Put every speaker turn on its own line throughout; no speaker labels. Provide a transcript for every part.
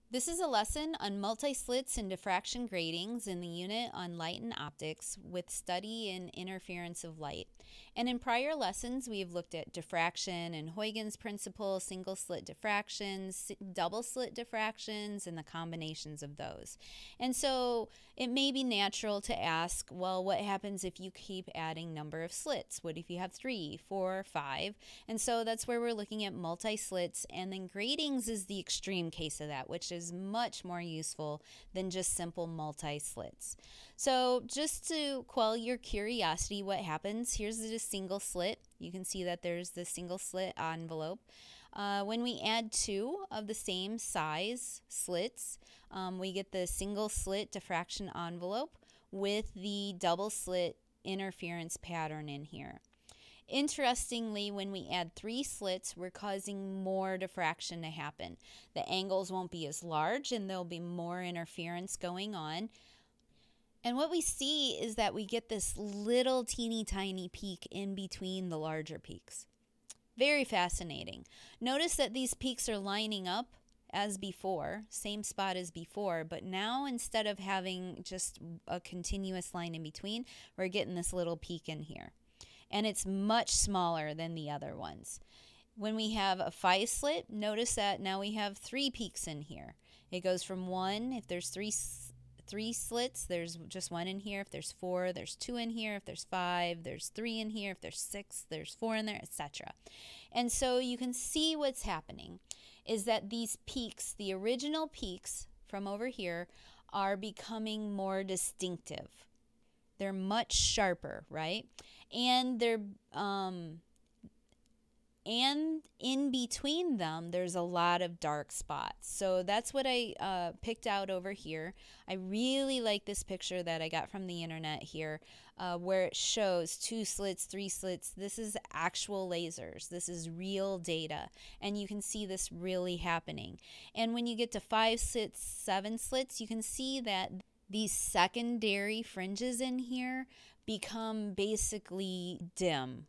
This is a lesson on multislits and diffraction gratings in the unit on light and optics with study in interference of light. And in prior lessons, we've looked at diffraction and Huygens principle, single slit diffractions, double slit diffractions, and the combinations of those. And so it may be natural to ask, well, what happens if you keep adding number of slits? What if you have 3, 4, 5? And so that's where we're looking at multislits, and then gratings is the extreme case of that, which is much more useful than just simple multi-slits. So just to quell your curiosity, what happens, here's the single slit. You can see that there's the single slit envelope. When we add 2 of the same size slits, we get the single slit diffraction envelope with the double slit interference pattern in here. Interestingly, when we add 3 slits, we're causing more diffraction to happen. The angles won't be as large and there'll be more interference going on. And what we see is that we get this little teeny tiny peak in between the larger peaks. Very fascinating. Notice that these peaks are lining up as before, same spot as before, but now instead of having just a continuous line in between, we're getting this little peak in here. And it's much smaller than the other ones. When we have a 5 slit, notice that now we have 3 peaks in here. It goes from 1, if there's 3 slits, there's just 1 in here. If there's 4, there's 2 in here. If there's 5, there's 3 in here. If there's 6, there's 4 in there, etc. And so you can see what's happening is that these peaks, the original peaks from over here, are becoming more distinctive. They're much sharper, right? And and in between them, there's a lot of dark spots. So that's what I picked out over here. I really like this picture that I got from the internet here, where it shows 2 slits, 3 slits. This is actual lasers. This is real data. And you can see this really happening. And when you get to 5 slits, 7 slits, you can see that these secondary fringes in here become basically dim,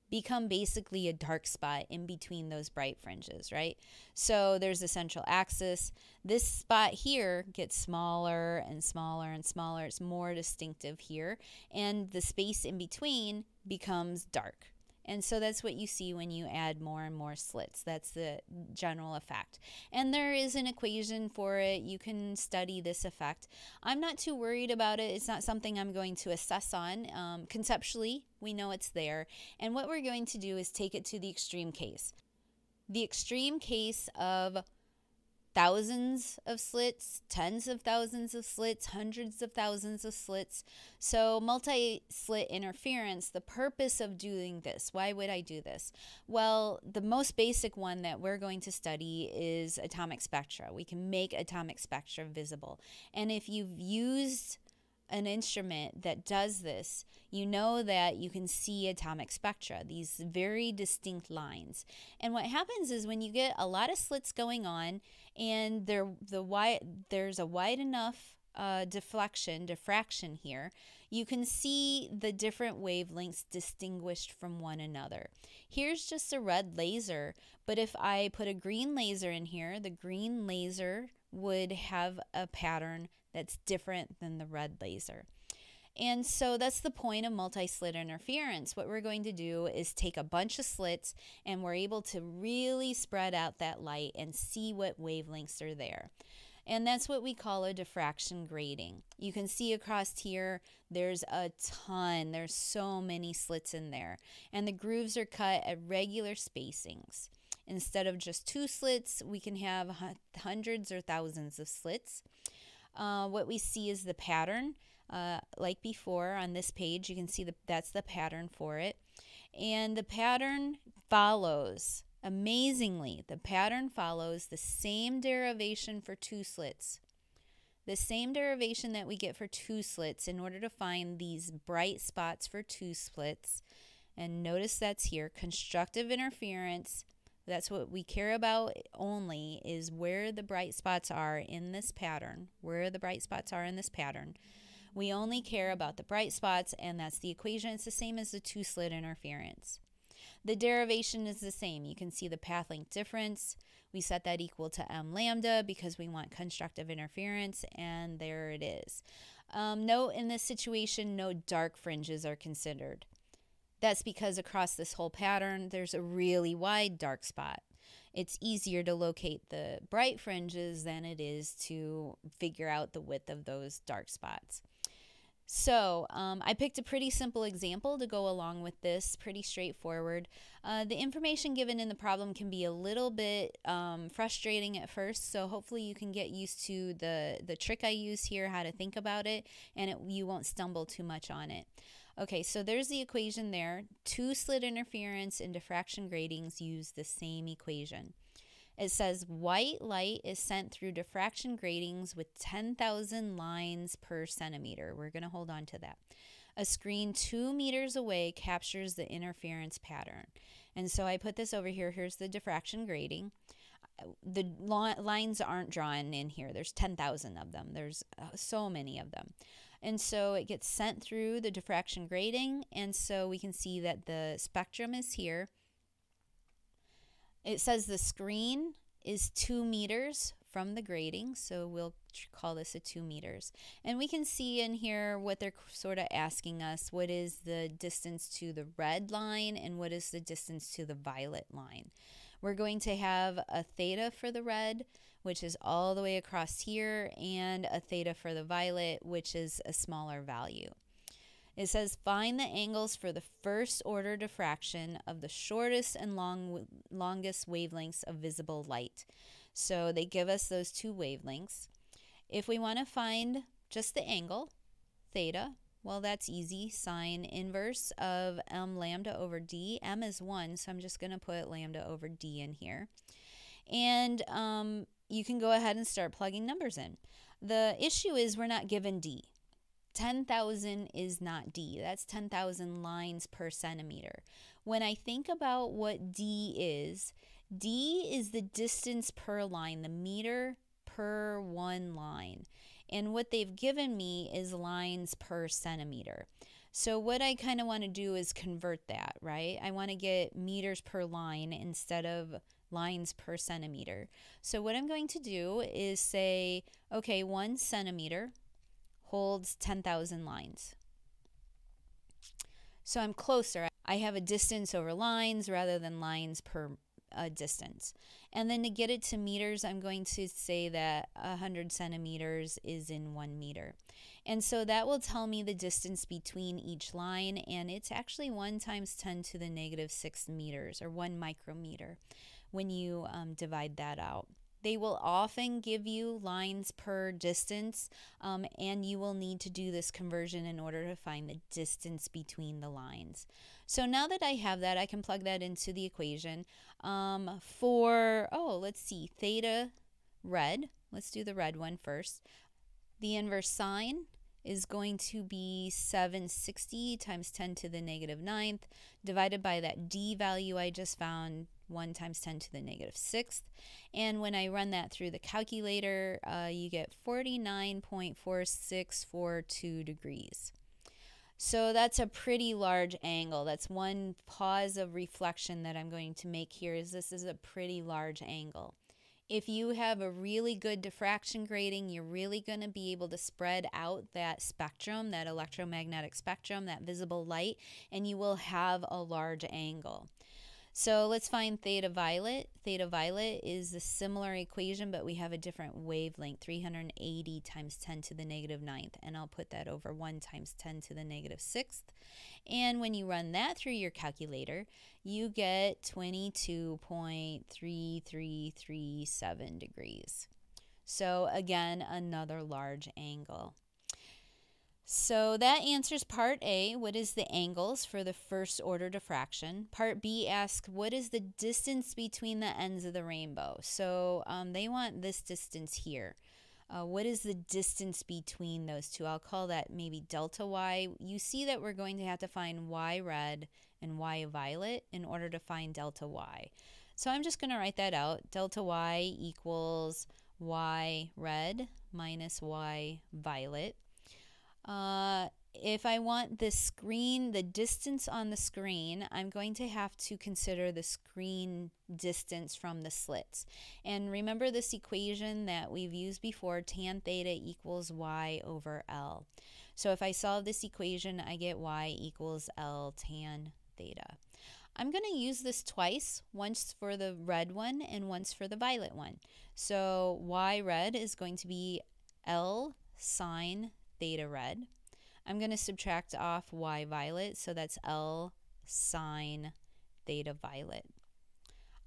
become basically a dark spot in between those bright fringes, right? So there's the central axis. This spot here gets smaller and smaller and smaller. It's more distinctive here. And the space in between becomes dark. And so that's what you see when you add more and more slits. That's the general effect. And there is an equation for it. You can study this effect. I'm not too worried about it. It's not something I'm going to assess on. Conceptually, we know it's there. And what we're going to do is take it to the extreme case. The extreme case of thousands of slits, tens of thousands of slits, hundreds of thousands of slits. So multi-slit interference, the purpose of doing this, why would I do this? Well, the most basic one that we're going to study is atomic spectra. We can make atomic spectra visible. And if you've used an instrument that does this, you know that you can see atomic spectra, these very distinct lines. And what happens is when you get a lot of slits going on and there's a wide enough diffraction here, you can see the different wavelengths distinguished from one another. Here's just a red laser, but if I put a green laser in here, the green laser would have a pattern that's different than the red laser. And so that's the point of multi-slit interference. What we're going to do is take a bunch of slits and we're able to really spread out that light and see what wavelengths are there. And that's what we call a diffraction grating. You can see across here, there's a ton. There's so many slits in there. And the grooves are cut at regular spacings. Instead of just 2 slits, we can have hundreds or thousands of slits. What we see is the pattern. Like before on this page, you can see that's the pattern for it. And the pattern follows, amazingly, the pattern follows the same derivation for 2 slits. The same derivation that we get for 2 slits in order to find these bright spots for 2 slits. And notice that's here, constructive interference. That's what we care about only, is where the bright spots are in this pattern, where the bright spots are in this pattern. We only care about the bright spots, and that's the equation. It's the same as the 2-slit interference. The derivation is the same. You can see the path length difference. We set that equal to m lambda because we want constructive interference, and there it is. Note in this situation, no dark fringes are considered. That's because across this whole pattern, there's a really wide dark spot. It's easier to locate the bright fringes than it is to figure out the width of those dark spots. So I picked a pretty simple example to go along with this, pretty straightforward. The information given in the problem can be a little bit frustrating at first, so hopefully you can get used to the trick I use here, how to think about it, and you won't stumble too much on it. Okay, so there's the equation there. Two slit interference and diffraction gratings use the same equation. It says white light is sent through diffraction gratings with 10,000 lines per centimeter. We're going to hold on to that. A screen 2 meters away captures the interference pattern. And so I put this over here. Here's the diffraction grating. The lines aren't drawn in here. There's 10,000 of them. There's so many of them. And so it gets sent through the diffraction grating, and so we can see that the spectrum is here. It says the screen is 2 meters from the grating, so we'll call this a 2 meters. And we can see in here what they're sort of asking us. What is the distance to the red line, and what is the distance to the violet line? We're going to have a theta for the red, which is all the way across here, and a theta for the violet, which is a smaller value. It says find the angles for the first order diffraction of the shortest and longest wavelengths of visible light. So they give us those two wavelengths. If we want to find just the angle, theta, well, that's easy. Sine inverse of m lambda over d. M is 1, so I'm just going to put lambda over d in here. And you can go ahead and start plugging numbers in. The issue is we're not given d. 10,000 is not d. That's 10,000 lines per centimeter. When I think about what d is the distance per line, the meter per one line. And what they've given me is lines per centimeter. So what I kind of want to do is convert that, right? I want to get meters per line instead of lines per centimeter. So what I'm going to do is say, okay, 1 centimeter holds 10,000 lines. So I'm closer. I have a distance over lines rather than lines per distance. And then to get it to meters, I'm going to say that 100 centimeters is in 1 meter. And so that will tell me the distance between each line, and it's actually 1 times 10 to the negative 6 meters, or 1 micrometer, when you divide that out. They will often give you lines per distance, and you will need to do this conversion in order to find the distance between the lines. So now that I have that, I can plug that into the equation. Let's see, theta red. Let's do the red one first. The inverse sine is going to be 760 times 10 to the negative 9th divided by that d value I just found, 1 times 10 to the negative 6th. And when I run that through the calculator, you get 49.4642 degrees. So that's a pretty large angle. That's one pause of reflection that I'm going to make here, is this is a pretty large angle. If you have a really good diffraction grating, you're really going to be able to spread out that spectrum, that electromagnetic spectrum, that visible light, and you will have a large angle. So let's find theta violet. Theta violet is a similar equation, but we have a different wavelength, 380 times 10 to the negative 9th. And I'll put that over 1 times 10 to the negative 6th. And when you run that through your calculator, you get 22.3337 degrees. So again, another large angle. So that answers part A, what is the angles for the first order diffraction. Part B asks, what is the distance between the ends of the rainbow? So they want this distance here. What is the distance between those two? I'll call that maybe delta y. You see that we're going to have to find y red and y violet in order to find delta y. So I'm just going to write that out. Delta y equals y red minus y violet. if I want the screen, the distance on the screen, I'm going to have to consider the screen distance from the slits. And remember this equation that we've used before, tan theta equals y over L. So if I solve this equation, I get y equals L tan theta. I'm going to use this twice, once for the red one and once for the violet one. So y red is going to be L sine theta red. I'm going to subtract off y violet, so that's L sine theta violet.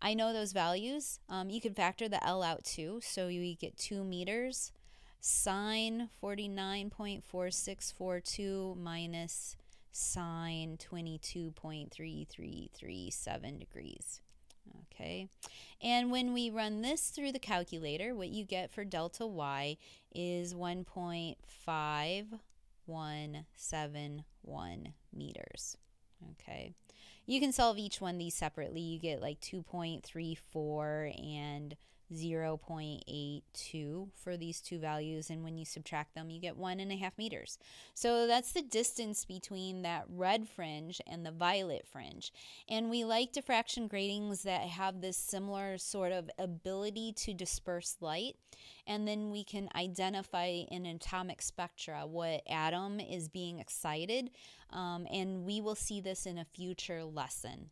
I know those values. You can factor the L out too, so you get 2 meters sine 49.4642 minus sine 22.3337 degrees. Okay, and when we run this through the calculator, what you get for delta y is 1.5171 meters. Okay, you can solve each one of these separately. You get like 2.34 and 0.82 for these two values, and when you subtract them you get 1.5 meters. So that's the distance between that red fringe and the violet fringe. And we like diffraction gratings that have this similar sort of ability to disperse light, and then we can identify in atomic spectra what atom is being excited, and we will see this in a future lesson.